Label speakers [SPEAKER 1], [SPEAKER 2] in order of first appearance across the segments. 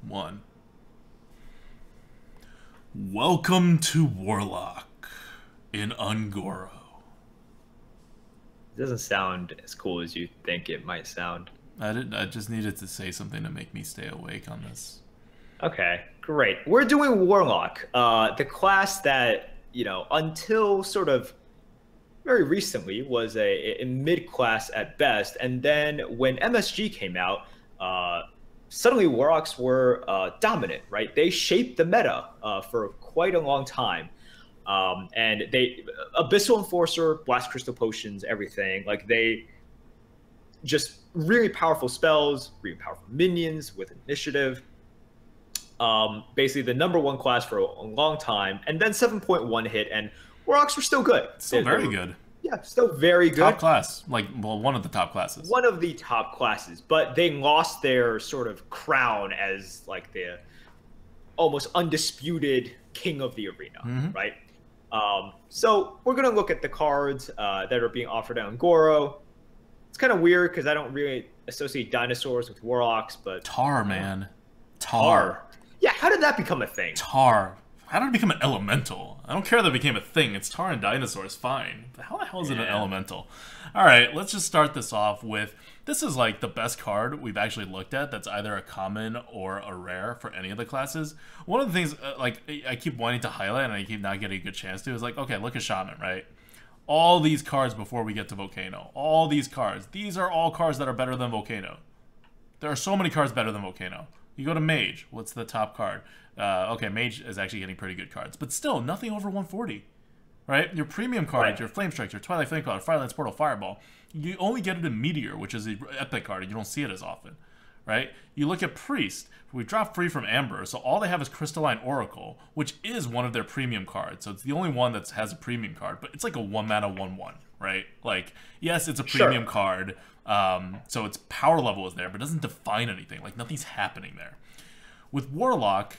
[SPEAKER 1] One. Welcome to Warlock in Ungoro.
[SPEAKER 2] It doesn't sound as cool as you think it might sound.
[SPEAKER 1] I just needed to say something to make me stay awake on this.
[SPEAKER 2] Okay, great. We're doing Warlock, the class that, until sort of very recently was a mid-class at best. And then when MSG came out, suddenly Warlocks were dominant, right? They shaped the meta for quite a long time. And they, Abyssal Enforcer, Blast Crystal Potions, everything, like they just really powerful spells, really powerful minions with initiative. Basically the #1 class for a long time, and then 7.1 hit, and Warlocks were still good.
[SPEAKER 1] Still very good.
[SPEAKER 2] Yeah, still very good.
[SPEAKER 1] Top class, one of the top classes.
[SPEAKER 2] One of the top classes, but they lost their sort of crown as like the almost undisputed king of the arena, right? So we're gonna look at the cards that are being offered on Ungoro. It's kind of weird because I don't really associate dinosaurs with Warlocks, but
[SPEAKER 1] Tar, man. Tar.
[SPEAKER 2] Yeah, how did that become a thing?
[SPEAKER 1] Tar. How did it become an elemental? I don't care that it became a thing. It's tar and dinosaurs, fine. But how the hell is it an elemental? Alright, let's just start this off with... This is like the best card we've actually looked at that's either a common or a rare for any of the classes. One of the things I keep wanting to highlight and I keep not getting a good chance to is like, okay, look at Shaman, right? All these cards before we get to Volcano. All these cards. These are all cards that are better than Volcano. There are so many cards better than Volcano. You go to Mage. What's the top card? Okay, Mage is actually getting pretty good cards. But still, nothing over 140. Right? Your premium cards, your Flame Strikes, your Twilight Flame Cloud, Firelance Portal, Fireball, you only get it in Meteor, which is an epic card, and you don't see it as often. Right? You look at Priest. We drop free from Amber, so all they have is Crystalline Oracle, which is one of their premium cards. So it's the only one that has a premium card, but it's like a 1-mana 1/1, right? Like, yes, it's a premium card, so its power level is there, but it doesn't define anything. Like, nothing's happening there. With Warlock,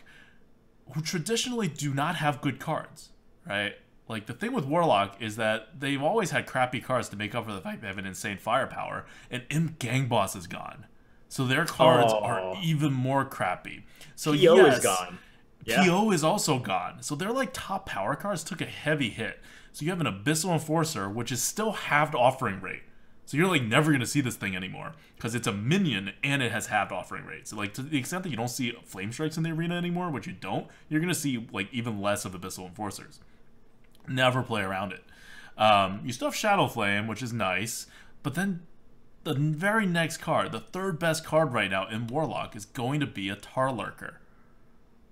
[SPEAKER 1] who traditionally do not have good cards, right? Like, the thing with Warlock is that they've always had crappy cards to make up for the fact they have an insane firepower, and Imp Gang Boss is gone. So their cards are even more crappy. So
[SPEAKER 2] PO is gone.
[SPEAKER 1] Yeah. PO is also gone. So their like top power cards took a heavy hit. So you have an Abyssal Enforcer, which is still halved offering rate. So you're like never gonna see this thing anymore because it's a minion and it has halved offering rate. So like to the extent that you don't see Flame Strikes in the arena anymore, which you don't, you're gonna see like even less of Abyssal Enforcers. Never play around it. You still have Shadow Flame, which is nice, but then the very next card, the third best card right now in Warlock, is going to be a Tar Lurker,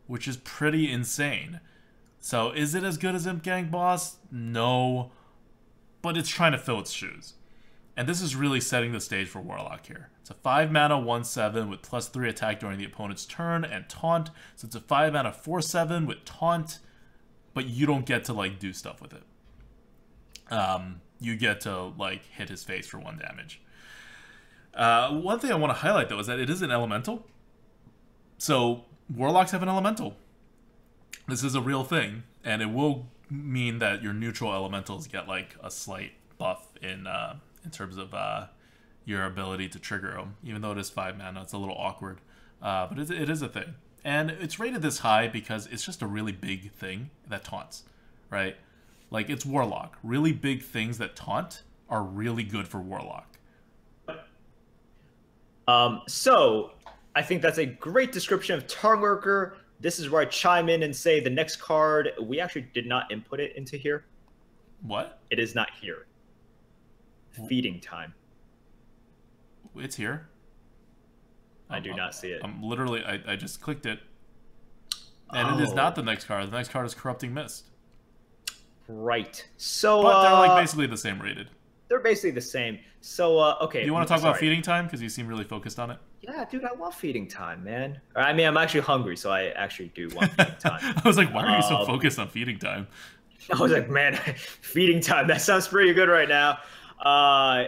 [SPEAKER 1] which is pretty insane. So is it as good as Imp Gang Boss? No, but it's trying to fill its shoes. And this is really setting the stage for Warlock here. It's a 5-mana 1/7 with +3 attack during the opponent's turn and taunt. So it's a 5-mana 4/7 with taunt, but you don't get to like do stuff with it. You get to like hit his face for 1 damage. One thing I want to highlight though is that it is an elemental. So Warlocks have an elemental. This is a real thing, and it will mean that your neutral elementals get like a slight buff in terms of your ability to trigger them. Even though it is 5 mana, it's a little awkward, but it is a thing, and it's rated this high because it's just a really big thing that taunts, right? Like it's Warlock. Really big things that taunt are really good for Warlock.
[SPEAKER 2] So I think that's a great description of Tar Lurker. This is where I chime in and say the next card, we actually did not input it into here.
[SPEAKER 1] What?
[SPEAKER 2] It is not here. Feeding Time.
[SPEAKER 1] It's here.
[SPEAKER 2] I do not see it.
[SPEAKER 1] I'm literally, I just clicked it. And it is not the next card. The next card is Corrupting Mist.
[SPEAKER 2] Right. So,
[SPEAKER 1] but they're like basically the same rated.
[SPEAKER 2] They're basically the same. So, okay.
[SPEAKER 1] Do you want to talk about Feeding Time? Because you seem really focused on it.
[SPEAKER 2] Yeah, dude, I love Feeding Time, man. I mean, I'm actually hungry, so I actually do want Feeding Time.
[SPEAKER 1] I was like, why are you so focused on Feeding Time?
[SPEAKER 2] I was like, man, Feeding Time, that sounds pretty good right now.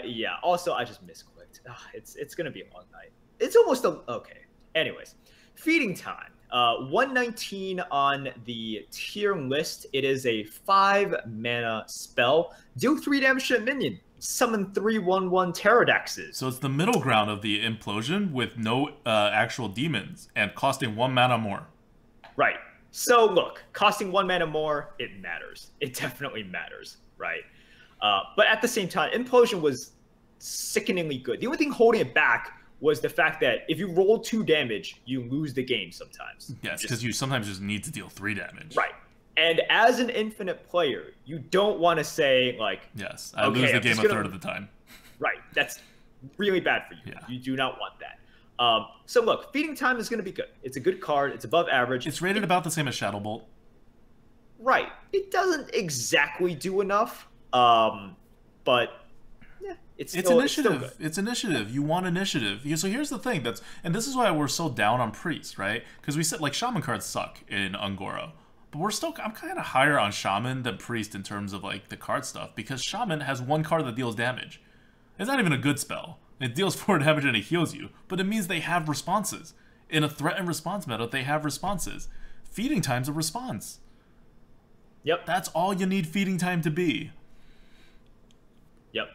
[SPEAKER 2] Yeah, also, I just misclicked. It's going to be a long night. It's almost okay. Anyways, Feeding Time. 119 on the tier list. It is a 5-mana spell. Do 3 damage to a minion. summon 3/1/1 Pterodactyls.
[SPEAKER 1] So it's the middle ground of the implosion with no actual demons and costing 1 mana more.
[SPEAKER 2] Right. So look, costing 1 mana more, it matters. It definitely matters, right? But at the same time, Implosion was sickeningly good. The only thing holding it back was the fact that if you roll 2 damage, you lose the game sometimes.
[SPEAKER 1] Yes, because you sometimes just need to deal 3 damage.
[SPEAKER 2] Right. And as an infinite player, you don't want to say, like...
[SPEAKER 1] Yes, I lose the game a third of the time.
[SPEAKER 2] Right. That's really bad for you.
[SPEAKER 1] Yeah.
[SPEAKER 2] You do not want that. So look, Feeding Time is going to be good. It's a good card. It's above average.
[SPEAKER 1] It's rated about the same as Shadow Bolt.
[SPEAKER 2] Right. It doesn't exactly do enough, but yeah, it's
[SPEAKER 1] initiative. It's initiative. You want initiative. So here's the thing. And this is why we're so down on Priest, right? Because we said like Shaman cards suck in Ungoro. But I'm kind of higher on Shaman than Priest in terms of like the card stuff, because Shaman has 1 card that deals damage. It's not even a good spell. It deals 4 damage and it heals you, but it means they have responses. In a threat and response meta, they have responses. Feeding Time's a response.
[SPEAKER 2] Yep.
[SPEAKER 1] That's all you need Feeding Time to be.
[SPEAKER 2] Yep.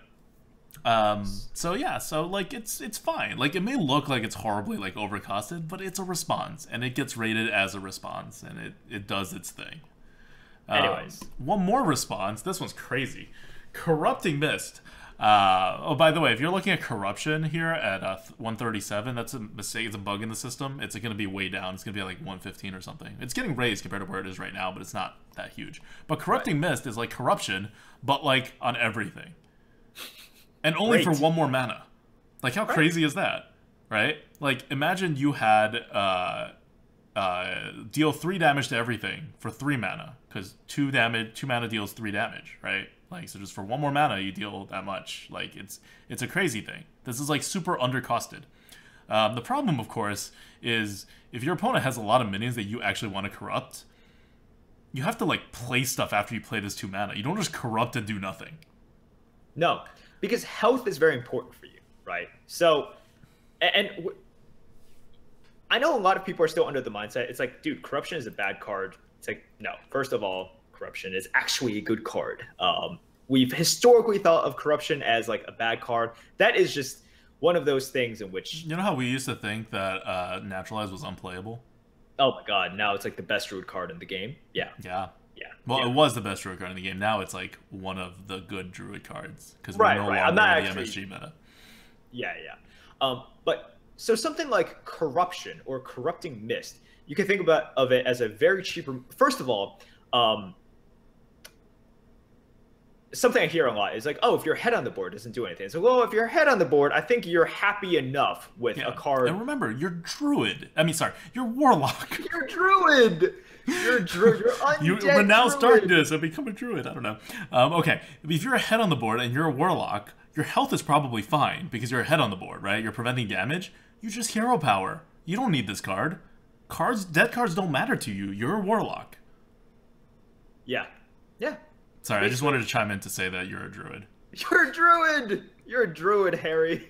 [SPEAKER 1] So yeah, so like it's fine. Like it may look like it's horribly like overcosted, but it's a response, and it gets rated as a response, and it does its thing.
[SPEAKER 2] Anyways,
[SPEAKER 1] one more response. This one's crazy. Corrupting Mist. Oh, by the way, if you're looking at corruption here at 137, that's a mistake. It's a bug in the system. It's going to be way down. It's going to be like 115 or something. It's getting raised compared to where it is right now, but it's not that huge. But Corrupting Mist is like corruption, but like on everything. And only for 1 more mana. Like, how crazy is that? Right? Like, imagine you had deal 3 damage to everything for 3 mana. Because 2 mana deals 3 damage, right? Like, so just for 1 more mana, you deal that much. Like, it's a crazy thing. This is, like, super undercosted. The problem, of course, is if your opponent has a lot of minions that you actually want to corrupt, you have to, like, play stuff after you play this 2 mana. You don't just corrupt and do nothing.
[SPEAKER 2] No, because health is very important for you, right? So, and I know a lot of people are still under the mindset, it's like, dude, Corruption is a bad card. It's like, no, first of all, Corruption is actually a good card. We've historically thought of Corruption as like a bad card. That is just one of those things in which...
[SPEAKER 1] You know how we used to think that Naturalize was unplayable?
[SPEAKER 2] Oh my god, now it's like the best Druid card in the game. Yeah.
[SPEAKER 1] Yeah.
[SPEAKER 2] Yeah.
[SPEAKER 1] Well,
[SPEAKER 2] yeah.
[SPEAKER 1] It was the best Druid card in the game. Now it's like one of the good Druid cards. Because we're
[SPEAKER 2] right,
[SPEAKER 1] no
[SPEAKER 2] right.
[SPEAKER 1] longer
[SPEAKER 2] I'm not
[SPEAKER 1] in the
[SPEAKER 2] actually...
[SPEAKER 1] MSG meta.
[SPEAKER 2] Yeah, yeah. But so something like Corruption or Corrupting Mist, you can think of it as a very cheap... First of all, something I hear a lot is like, oh, if your head on the board doesn't do anything. So, well, if your head on the board, I think you're happy enough with a card.
[SPEAKER 1] And remember, you're Druid. I mean, sorry, you're Warlock.
[SPEAKER 2] You're Druid. You're Druid. You're undead.
[SPEAKER 1] You renounce darkness and become a Druid. I don't know. Okay, if you're a head on the board and you're a Warlock, your health is probably fine because you're a head on the board, right? You're preventing damage. You just hero power. You don't need this card. Dead cards don't matter to you. You're a Warlock.
[SPEAKER 2] Yeah. Yeah.
[SPEAKER 1] Sorry, I just wanted to chime in to say that you're a Druid.
[SPEAKER 2] You're a Druid! You're a Druid, Harry.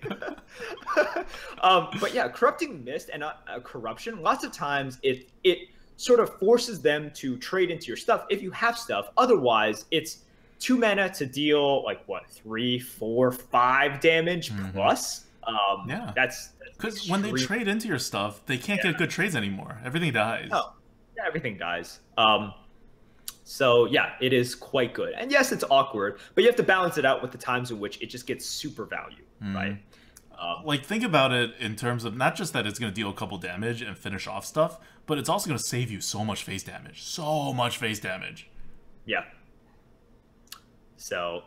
[SPEAKER 2] But yeah, Corrupting Mist and Corruption, lots of times it sort of forces them to trade into your stuff if you have stuff. Otherwise, it's 2 mana to deal, like, what, 3, 4, 5 damage plus?
[SPEAKER 1] Yeah.
[SPEAKER 2] That's
[SPEAKER 1] because when they trade into your stuff, they can't get good trades anymore. Everything dies.
[SPEAKER 2] Oh, yeah, everything dies. So yeah, it is quite good. And yes, it's awkward, but you have to balance it out with the times in which it just gets super value, right?
[SPEAKER 1] Like, think about it in terms of not just that it's going to deal a couple damage and finish off stuff, but it's also going to save you so much face damage. So much face damage.
[SPEAKER 2] Yeah. So,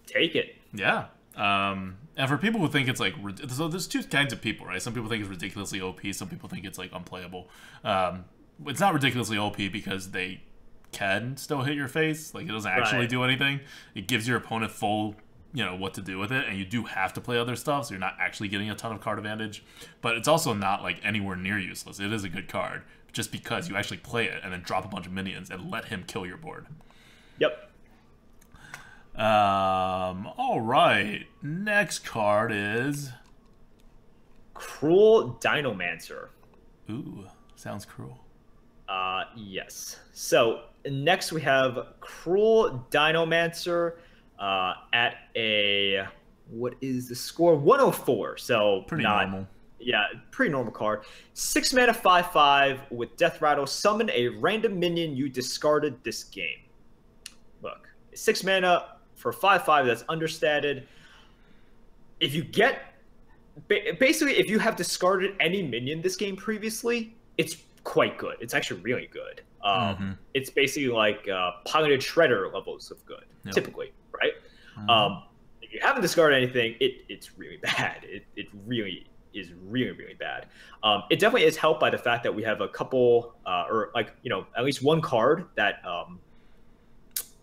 [SPEAKER 2] take it.
[SPEAKER 1] Yeah. And for people who think it's like... So there's 2 kinds of people, right? Some people think it's ridiculously OP. Some people think it's like unplayable. It's not ridiculously OP because they can still hit your face. Like, it doesn't actually do anything. It gives your opponent full, what to do with it, and you do have to play other stuff, so you're not actually getting a ton of card advantage. But it's also not, like, anywhere near useless. It is a good card, just because you actually play it and then drop a bunch of minions and let him kill your board.
[SPEAKER 2] Yep.
[SPEAKER 1] Alright. Next card is...
[SPEAKER 2] Cruel Dinomancer.
[SPEAKER 1] Ooh, sounds cruel.
[SPEAKER 2] Yes. So, next we have Cruel Dinomancer. at a, what is the score? 104. So
[SPEAKER 1] Pretty
[SPEAKER 2] not
[SPEAKER 1] normal.
[SPEAKER 2] Yeah, pretty normal card. 6 mana, 5/5 with Death Rattle. Summon a random minion you discarded this game. Look, 6 mana for 5/5 that's understated. If you get, basically, if you have discarded any minion this game previously, it's quite good. It's actually really good. It's basically like Piloted Shredder levels of good, typically, right? If you haven't discarded anything, it's really bad. It really is really bad. It definitely is helped by the fact that we have a couple, or like, at least one card that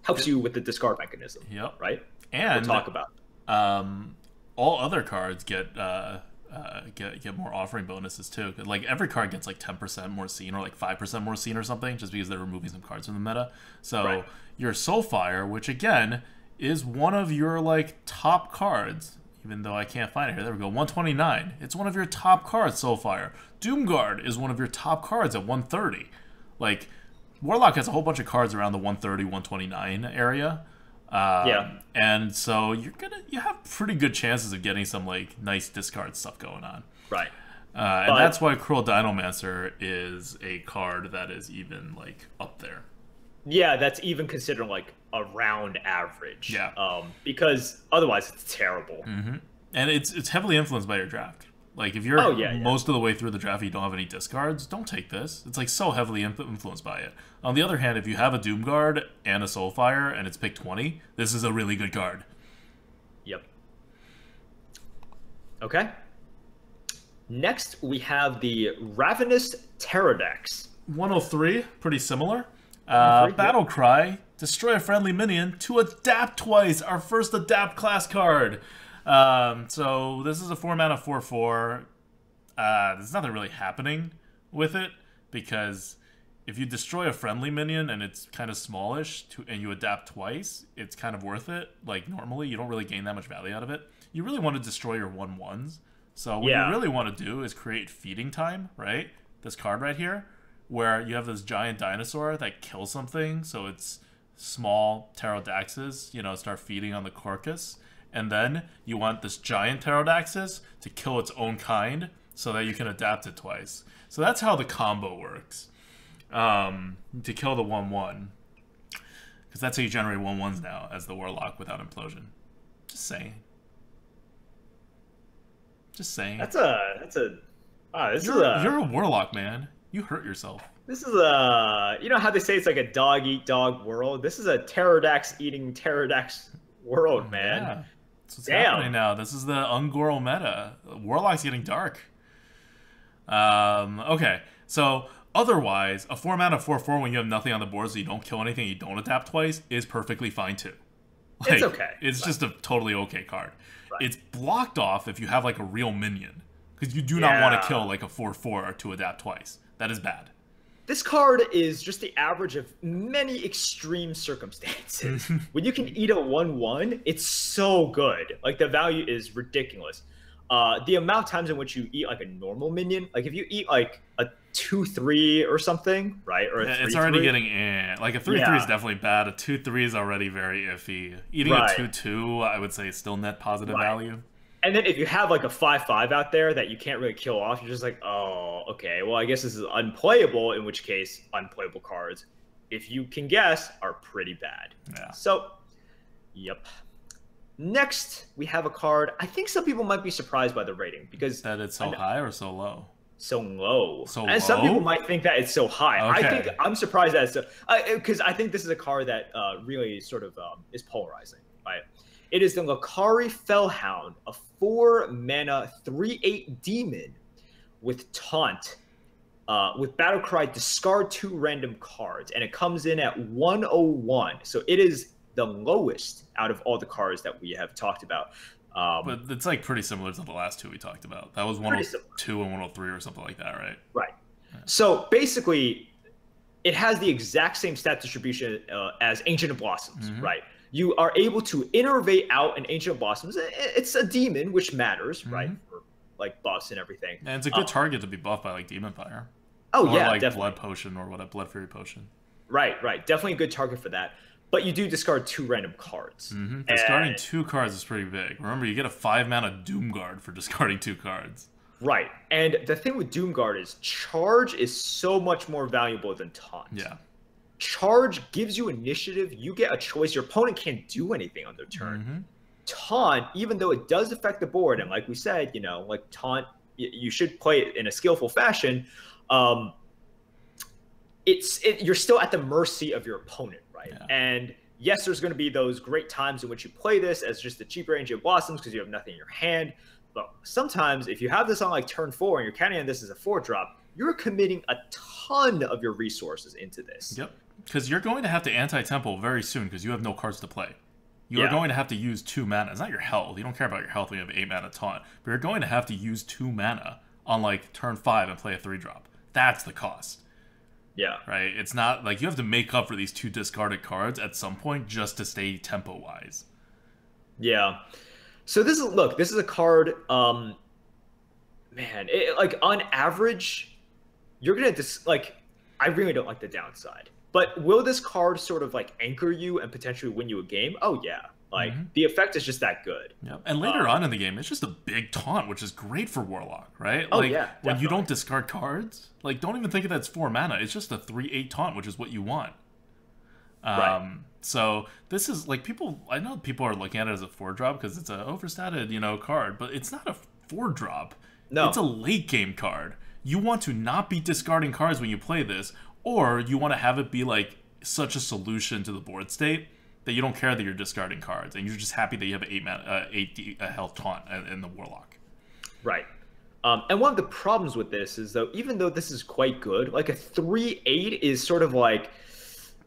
[SPEAKER 2] helps you with the discard mechanism.
[SPEAKER 1] Yep.
[SPEAKER 2] Right.
[SPEAKER 1] And
[SPEAKER 2] we'll talk about
[SPEAKER 1] all other cards get more offering bonuses too. Like every card gets like 10% more seen, or like 5% more seen or something, just because they're removing some cards from the meta. So your Soulfire, which again is one of your like top cards, even though I can't find it here. There we go, 129. It's one of your top cards, Soulfire. Doomguard is one of your top cards at 130. Like Warlock has a whole bunch of cards around the 130, 129 area. And so you have pretty good chances of getting some like nice discard stuff going on.
[SPEAKER 2] Right.
[SPEAKER 1] And that's why Cruel Dinomancer is a card that is even like up there.
[SPEAKER 2] Yeah, that's even considered like around average.
[SPEAKER 1] Yeah.
[SPEAKER 2] Because otherwise it's terrible.
[SPEAKER 1] And it's heavily influenced by your draft. Like if you're most of the way through the draft and you don't have any discards, don't take this. It's like so heavily influenced by it. On the other hand, if you have a Doomguard and a Soulfire and it's pick 20, this is a really good card.
[SPEAKER 2] Yep. Okay. Next, we have the Ravenous Pterodax.
[SPEAKER 1] 103, pretty similar. Battle Cry, destroy a friendly minion to adapt twice. Our first adapt class card. So this is a 4-mana 4/4. There's nothing really happening with it, because if you destroy a friendly minion and it's kind of smallish and you adapt twice, it's kind of worth it. Like normally you don't really gain that much value out of it. You really want to destroy your 1/1s. So what you really want to do is create Feeding Time, right? This card right here, where you have this giant dinosaur that kills something, so it's small pterodaxes, start feeding on the carcass. And then you want this giant pterodaxes to kill its own kind so that you can adapt it twice. So that's how the combo works. To kill the 1/1. Because that's how you generate 1/1s now as the Warlock without Implosion. Just saying. Just saying. You're a Warlock, man. You hurt yourself.
[SPEAKER 2] This is you know how they say it's like a dog eat dog world? This is a pterodax eating pterodax world, man.
[SPEAKER 1] Yeah. That's what's happening now. This is the Ungoro meta. Warlock's getting dark. Okay, so otherwise, a 4-mana 4/4 when you have nothing on the board, so you don't kill anything, you don't adapt twice, is perfectly fine too. Like,
[SPEAKER 2] it's okay.
[SPEAKER 1] It's just a totally okay card. It's blocked off if you have like a real minion, because you do not want to kill like a 4/4 to adapt twice. That is bad.
[SPEAKER 2] This card is just the average of many extreme circumstances. When you can eat a 1/1, it's so good. Like, the value is ridiculous. The amount of times in which you eat like a normal minion, like if you eat like a 2/3 or something, right? Or a 3/3,
[SPEAKER 1] it's already getting like a 3/3 is definitely bad. A 2/3 is already very iffy. Eating a 2/2, I would say, is still net positive value.
[SPEAKER 2] And then if you have like a 5/5 out there that you can't really kill off, you're just like, oh, okay, well, I guess this is unplayable, in which case unplayable cards, if you can guess, are pretty bad.
[SPEAKER 1] Yeah.
[SPEAKER 2] So, yep. Next, we have a card. I think some people might be surprised by the rating, because
[SPEAKER 1] that it's so high or so low?
[SPEAKER 2] So low.
[SPEAKER 1] So
[SPEAKER 2] and
[SPEAKER 1] low?
[SPEAKER 2] some people might think that it's so high.
[SPEAKER 1] Okay.
[SPEAKER 2] I think I'm surprised that it's so, because I think this is a card that really sort of is polarizing, right? It is the Lakari Fellhound, a 4-mana 3/8 demon with Taunt, with Battlecry, discard 2 random cards, and it comes in at 101. So it is the lowest out of all the cards that we have talked about.
[SPEAKER 1] But it's like pretty similar to the last two we talked about. That was 102 and 103 or something like that, right?
[SPEAKER 2] Right. Yeah. So basically, it has the exact same stat distribution as Ancient of Blossoms, right? You are able to innervate out an Ancient of Blossoms. It's a demon, which matters, right? For like buffs and everything.
[SPEAKER 1] And it's a good target to be buffed by like Demon Fire.
[SPEAKER 2] Oh,
[SPEAKER 1] or
[SPEAKER 2] yeah,
[SPEAKER 1] like
[SPEAKER 2] definitely.
[SPEAKER 1] Blood Potion or what, a Blood Fury Potion.
[SPEAKER 2] Right. Definitely a good target for that. but you do discard 2 random cards.
[SPEAKER 1] Discarding 2 cards is pretty big. Remember, you get a 5-mana Doomguard for discarding 2 cards.
[SPEAKER 2] Right. And the thing with Doomguard is charge is so much more valuable than taunt.
[SPEAKER 1] Yeah.
[SPEAKER 2] Charge gives you initiative. You get a choice. Your opponent can't do anything on their turn. Taunt, even though it does affect the board, and like we said, you know, like taunt, you should play it in a skillful fashion. You're still at the mercy of your opponent, right? Yeah. And yes, there's going to be those great times in which you play this as just the cheap range of blossoms because you have nothing in your hand. But sometimes if you have this on like turn 4 and you're counting on this as a 4-drop, you're committing a ton of your resources into this.
[SPEAKER 1] Yep, because you're going to have to anti-tempo very soon because you have no cards to play. You're going to have to use 2 mana. It's not your health. You don't care about your health when you have 8 mana taunt. But you're going to have to use 2 mana on like turn 5 and play a 3-drop. That's the cost.
[SPEAKER 2] Yeah.
[SPEAKER 1] Right? It's not like you have to make up for these 2 discarded cards at some point just to stay tempo-wise.
[SPEAKER 2] Yeah. So this is a card, man, like on average, you're going to I really don't like the downside. But will this card sort of like anchor you and potentially win you a game? Oh yeah. Like the effect is just that good.
[SPEAKER 1] Yeah. And later on in the game, it's just a big taunt, which is great for Warlock, right?
[SPEAKER 2] Oh
[SPEAKER 1] like,
[SPEAKER 2] yeah.
[SPEAKER 1] Definitely. When you don't discard cards, like don't even think of that as 4 mana. It's just a 3/8 taunt, which is what you want.
[SPEAKER 2] Right.
[SPEAKER 1] So this is like I know people are looking at it as a 4-drop because it's a overstated, you know, card, but it's not a 4-drop.
[SPEAKER 2] No.
[SPEAKER 1] It's a late game card. You want to not be discarding cards when you play this, or you want to have it be like such a solution to the board state that you don't care that you're discarding cards and you're just happy that you have an 8 health taunt in the Warlock.
[SPEAKER 2] Right. And one of the problems with this is though, even though this is quite good, like a 3/8 is sort of like,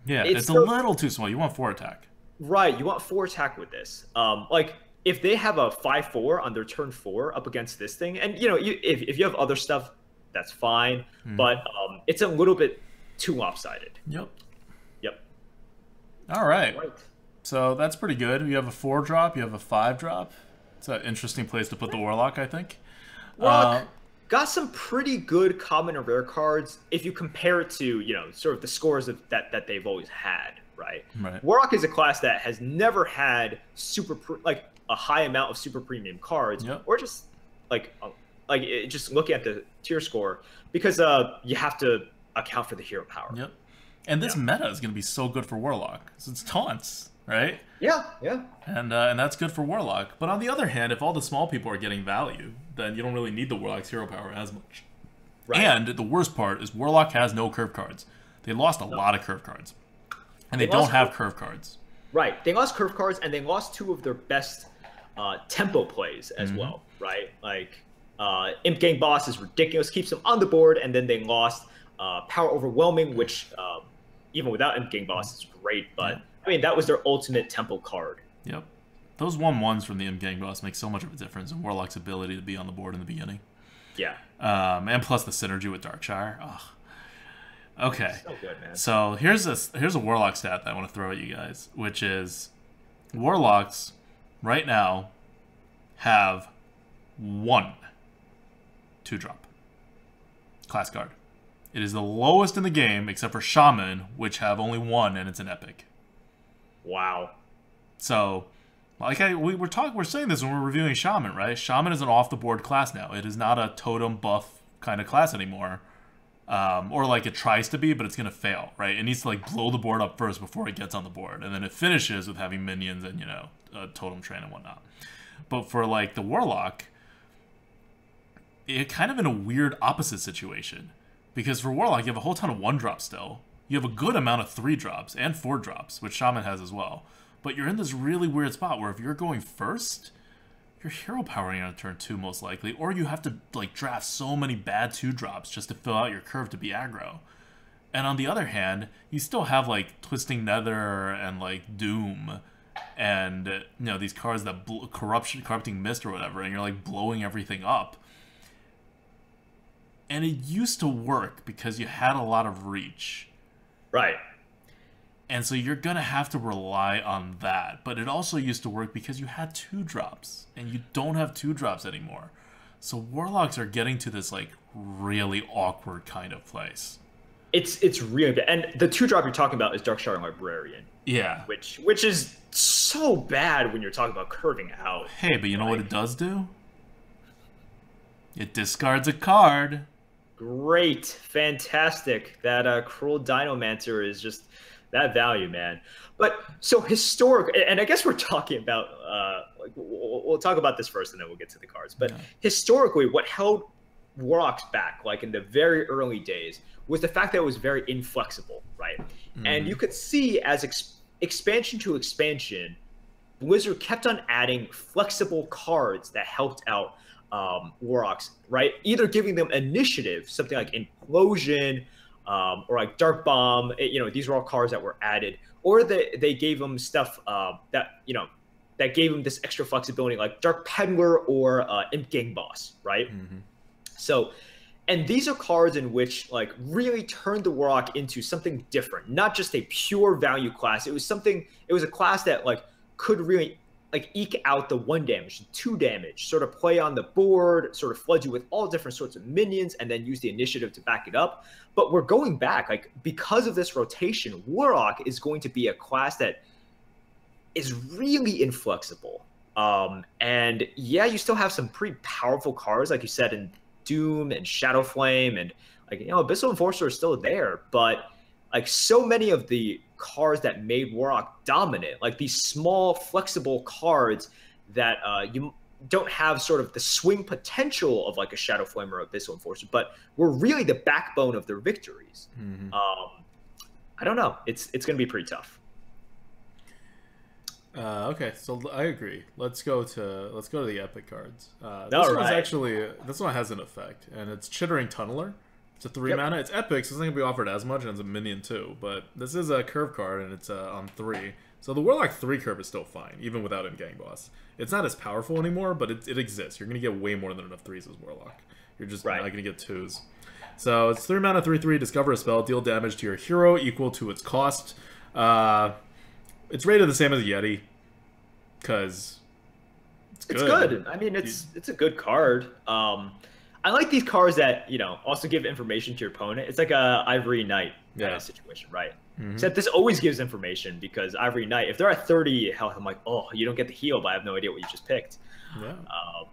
[SPEAKER 1] yeah, it's a little too small. You want 4 attack.
[SPEAKER 2] Right, you want 4 attack with this. Like if they have a 5/4 on their turn 4 up against this thing, and you know, if you have other stuff, that's fine. But it's a little bit too lopsided.
[SPEAKER 1] Yep.
[SPEAKER 2] Yep.
[SPEAKER 1] All right. So that's pretty good. You have a 4-drop. You have a 5-drop. It's an interesting place to put the Warlock, I think.
[SPEAKER 2] Warlock got some pretty good common and rare cards if you compare it to, you know, sort of the scores of that they've always had, right?
[SPEAKER 1] Right.
[SPEAKER 2] Warlock is a class that has never had like a high amount of super premium cards, or just just looking at the tier score because you have to account for the hero power.
[SPEAKER 1] Yep. And this meta is going to be so good for Warlock. So it's taunts, right?
[SPEAKER 2] Yeah.
[SPEAKER 1] And that's good for Warlock. But on the other hand, if all the small people are getting value, then you don't really need the Warlock's hero power as much. Right. And the worst part is Warlock has no curve cards. They lost a lot of curve cards. And they don't have curve cards.
[SPEAKER 2] Right. They lost curve cards, and they lost 2 of their best tempo plays as well, right? Like, Imp Gang Boss is ridiculous, keeps them on the board, and then they lost Power Overwhelming, which even without Imp Gang Boss is great, but I mean, that was their ultimate tempo card.
[SPEAKER 1] Yep. Those 1/1s from the Imp Gang Boss make so much of a difference in Warlock's ability to be on the board in the beginning.
[SPEAKER 2] Yeah.
[SPEAKER 1] And plus the synergy with Darkshire. Oh. Okay.
[SPEAKER 2] So good, man.
[SPEAKER 1] So here's a Warlock stat that I want to throw at you guys, which is Warlocks right now have 1 2-drop class card. It is the lowest in the game except for Shaman, which have only 1, and it's an epic.
[SPEAKER 2] Wow.
[SPEAKER 1] So, like we're saying this when we're reviewing Shaman, right? Shaman is an off-the-board class now. It is not a totem buff kind of class anymore. Or like it tries to be, but it's going to fail, right? It needs to like blow the board up first before it gets on the board. And then it finishes with having minions and, you know, totem train and whatnot. But for like the Warlock, it kind of in a weird opposite situation. Because for Warlock, you have a whole ton of 1-drops still. You have a good amount of 3-drops and 4-drops, which Shaman has as well. But you're in this really weird spot where if you're going first, you're hero powering on turn 2 most likely, or you have to like draft so many bad 2-drops just to fill out your curve to be aggro. And on the other hand, you still have like Twisting Nether and like Doom and you know these cards that Corrupting Mist or whatever, and you're like blowing everything up. And it used to work because you had a lot of reach.
[SPEAKER 2] Right.
[SPEAKER 1] And so you're going to have to rely on that. But it also used to work because you had 2-drops. And you don't have 2-drops anymore. So Warlocks are getting to this, like, really awkward kind of place.
[SPEAKER 2] It's really bad. And the 2-drop you're talking about is Dark Sharding Librarian.
[SPEAKER 1] Yeah.
[SPEAKER 2] Which is so bad when you're talking about curving out.
[SPEAKER 1] Hey, but you know what it does do? It discards a card.
[SPEAKER 2] Great, fantastic. That Cruel Dinomancer is just that value, man. But so historic, and I guess we're talking about like we'll talk about this first, and then we'll get to the cards. But historically, what held Warlocks back, like in the very early days, was the fact that it was very inflexible, right? And you could see as expansion to expansion, Blizzard kept on adding flexible cards that helped out Warlocks, right? Either giving them initiative, something like Implosion, or like Dark Bomb. These were all cards that were added, or they gave them stuff that gave them this extra flexibility, like Dark Peddler or Imp Gang Boss, right? So, and these are cards in which like really turned the Warlock into something different, not just a pure value class. It was a class that like could really like eke out the 1 damage, 2 damage, sort of play on the board, sort of flood you with all different sorts of minions, and then use the initiative to back it up. But we're going back, like because of this rotation, Warlock is going to be a class that is really inflexible. And yeah, you still have some pretty powerful cards, like you said, in Doom and Shadow Flame, and like Abyssal Enforcer is still there, but like so many of the cards that made Warlock dominant, like these small flexible cards that you don't have sort of the swing potential of like a Shadow Flame or Abyssal Enforcer, but were really the backbone of their victories. I don't know. It's going to be pretty tough.
[SPEAKER 1] Okay, so I agree. Let's go to the epic cards. This one has an effect, and it's Chittering Tunneler. It's a 3 mana. It's epic, so it's not gonna be offered as much, and it's a minion too. But this is a curve card, and it's on 3. So the Warlock 3 curve is still fine, even without Imp Gang Boss. It's not as powerful anymore, but it exists. You're gonna get way more than enough 3s as Warlock. You're just not gonna get 2s. So it's 3 mana, 3/3. Discover a spell, deal damage to your hero equal to its cost. It's rated the same as Yeti, because it's good.
[SPEAKER 2] It's good. I mean, it's a good card. I like these cards that also give information to your opponent. It's like a Ivory Knight kind of situation, right? Except this always gives information, because Ivory Knight, if they're at 30 health, I'm like, oh, you don't get the heal, but I have no idea what you just picked.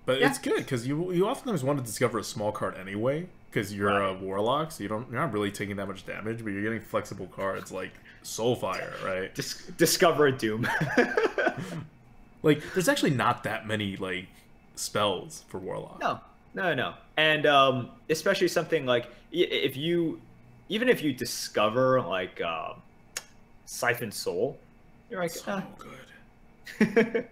[SPEAKER 1] But it's good because you oftentimes want to discover a small card anyway, because you're a Warlock, so you're not really taking that much damage, but you're getting flexible cards like Soulfire, right?
[SPEAKER 2] Discover a Doom.
[SPEAKER 1] Like, there's actually not that many like spells for Warlock.
[SPEAKER 2] No. And especially something like even if you discover like Siphon Soul, you're like,
[SPEAKER 1] so good.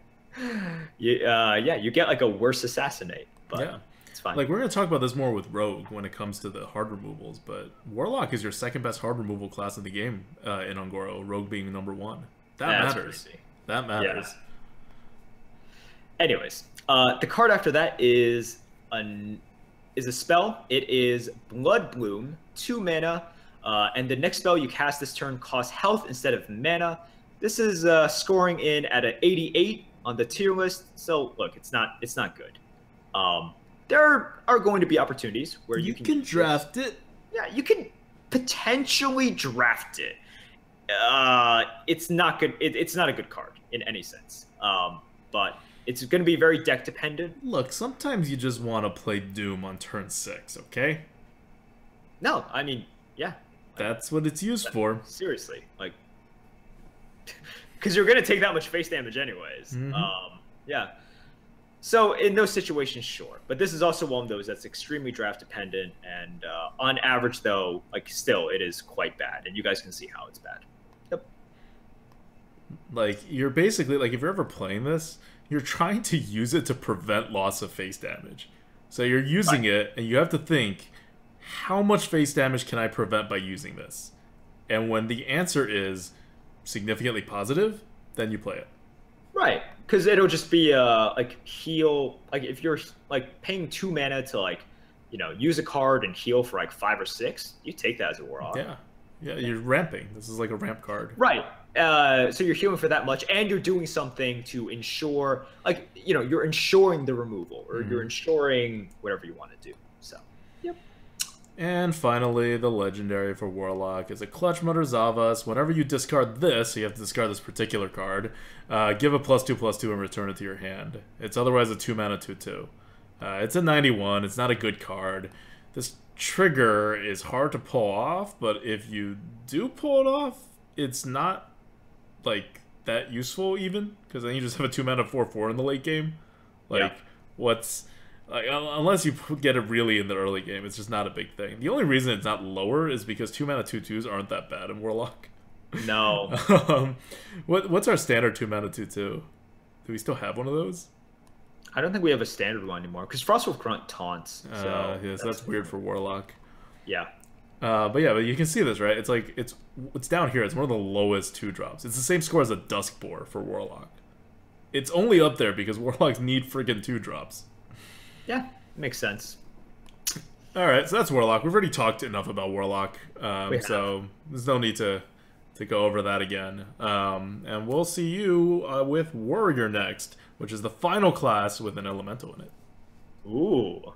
[SPEAKER 2] You get like a worse Assassinate, but it's fine.
[SPEAKER 1] Like, we're gonna talk about this more with Rogue when it comes to the hard removals, but Warlock is your second best hard removal class in the game in Ungoro, Rogue being number 1. That matters. That matters.
[SPEAKER 2] Yeah. Anyways, the card after that is a spell. It is Blood Bloom, 2 mana, and the next spell you cast this turn costs health instead of mana. This is scoring in at an 88 on the tier list. So look, it's not good. There are going to be opportunities where you can
[SPEAKER 1] draft it.
[SPEAKER 2] Yeah, you can potentially draft it. It's not good. It's not a good card in any sense. But it's going to be very deck dependent.
[SPEAKER 1] Look, sometimes you just want to play Doom on turn 6, okay?
[SPEAKER 2] No, I mean, yeah.
[SPEAKER 1] That's what it's used for.
[SPEAKER 2] Seriously, like, because you're going to take that much face damage anyways. Yeah. So in those situations, sure. But this is also one of those that's extremely draft dependent, and on average, though, like, still, it is quite bad, and you guys can see how it's bad. Yep.
[SPEAKER 1] Like, you're basically, like, if you're ever playing this, you're trying to use it to prevent loss of face damage. So you're using it, and you have to think, how much face damage can I prevent by using this? And when the answer is significantly positive, then you play it.
[SPEAKER 2] Right, because it'll just be like heal. Like if you're like paying 2 mana to like, use a card and heal for like 5 or 6, you take that as a Warlock.
[SPEAKER 1] Yeah, you're ramping. This is like a ramp card.
[SPEAKER 2] Right. So you're healing for that much, and you're doing something to ensure, like, you're ensuring the removal, or you're ensuring whatever you want to do. So, yep.
[SPEAKER 1] And finally, the legendary for Warlock is a Clutch Mutter Zavas. Whenever you discard this, so you have to discard this particular card, give a +2/+2 and return it to your hand. It's otherwise a 2-mana 2/2. It's a 91. It's not a good card. This trigger is hard to pull off, but if you do pull it off, it's not like that useful even, because then you just have a 2-mana 4/4 in the late game. Like, what's... Like, unless you get it really in the early game, it's just not a big thing. The only reason it's not lower is because 2-mana 2/2s aren't that bad in Warlock.
[SPEAKER 2] No.
[SPEAKER 1] What's our standard 2-mana 2/2? Do we still have one of those?
[SPEAKER 2] I don't think we have a standard one anymore, because Frostwolf Grunt taunts. So
[SPEAKER 1] yes, that's weird for Warlock.
[SPEAKER 2] Yeah.
[SPEAKER 1] But you can see this, right? It's like, it's down here. It's one of the lowest 2-drops. It's the same score as a Duskboar for Warlock. It's only up there because Warlocks need friggin' 2-drops.
[SPEAKER 2] Yeah, makes sense.
[SPEAKER 1] Alright, so that's Warlock. We've already talked enough about Warlock, so there's no need to go over that again. And we'll see you with Warrior next, which is the final class with an elemental in it.
[SPEAKER 2] Ooh.